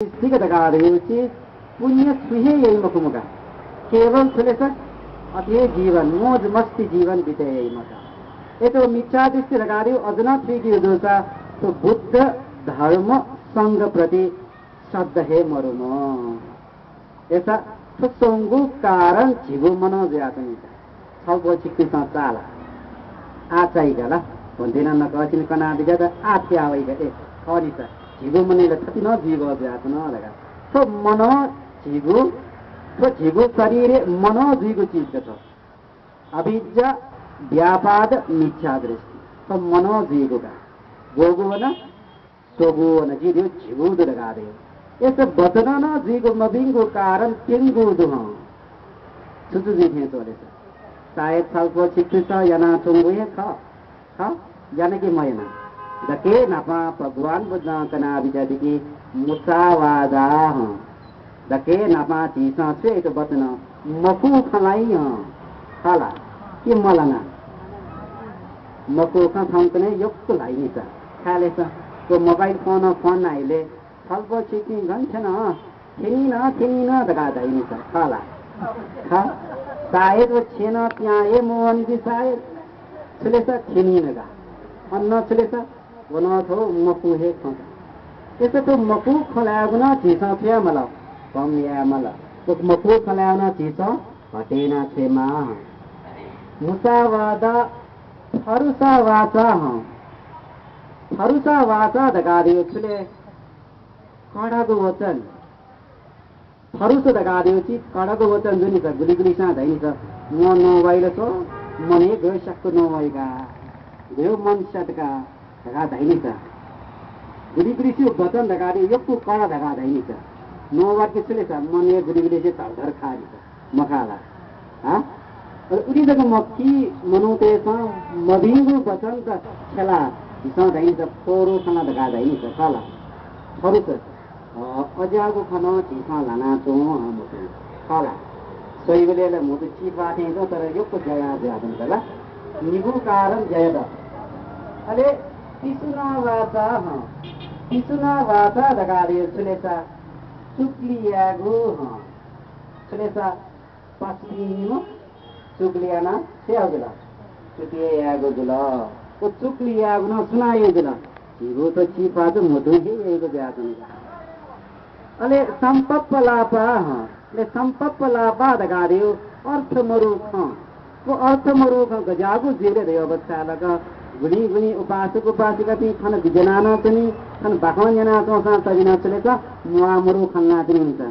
सिगदगारेउची पुण्य सुहे यही मकुमुगा केवल सुलेसा अथे जीवन मौज मस्ती जीवन बिते यही मका ये तो मिच्छा दृष्टि लगारियो अदना स्वीकी दोसा तो बुद्ध धर्म संघ प्रति श्रद्धा है मरुम ऐसा तो सोंगु कारण जीवो मनो जातनी सब बोची कृष्ण चाला आचाई गला भन्दिन नकसिन कना दिगा आथि आवेगा ए खनिसा जीवो मनेले थति न जीव जातन लगा तो मनो जीवो तो जीवो शरीरे मनो जीवो चीज छ अविद्या व्यापाद मिथ्या दृष्टि तो मनो जीवो का गोगोना सोगोना जीवो जीवो लगा दे ऐसे बदना ना जीवो मबिंगो कारण तिंगो दुह सुतु जीथे तोले शायद सालको चिकित्सा याना चुंगुए खा याने की मयना दके नापा भगवान बुद्ध कना बिचारी मुसावादा दके नापा चीसा से तो बतना मकू खलाई खाला कि मलना मकू का थंकने युक्त लाई नहीं सा खाले सा तो मोबाइल फोन आइले फलको चिकनी घंटे ना थिनी ना दगा दाई नहीं सा खाला खा शायद वो छेना ત્યાં એ મોહન की शायद छलेसा थिनी नगा अन्न छलेसा वना थो मकू है खंका ऐसे तो मकू खलागना चीसा थे मला कम या मला तो मकू खलागना चीसा हटेना थे मा मुसावादा फरुसा वाचा दगादियो छले कडाको वचन फरुस दगादियो ची कडाको वचन जुनी छ गुली सा धाइनी छ म नोवाइल छ मने गयो सक्को नोवाइगा गयो मन सटका दगा धाइनी छ गुली सी वचन दगादियो यक्कु कडा दगा धाइनी छ नोवार के छले छ मने गुली से तालधर खानी छ मखाला हा और उडी जग मक्की मनुते सा मबिंगु वचन का खेला इसा धाइनी छ फोरो खाना दगा धाइनी छ खाला फरुस अजाको खाना चिसा लाना तो हम खाला सही बेले म त चिपा थे तो तर यो को जया जादन तला निगु कारण जय द अले पिसुना वाता दगारे सुलेसा सुक्लियागु सुलेसा पस्लिनो सुक्लियाना से आगला सुक्लियागु गुला तो सुक्लियागु न सुनायो गुला यो तो चिपा तो मधु ही यो जादन अले संपप्पलापा दगारियो अर्थ मरुख वो अर्थ मरुख गजागु जेले रयो बच्चा लगा गुनी उपासिका ती खन जनाना तनी खन बाखन जना तो सा तबिना चलेका मुआ मरु खन्ना तनी हुन्छ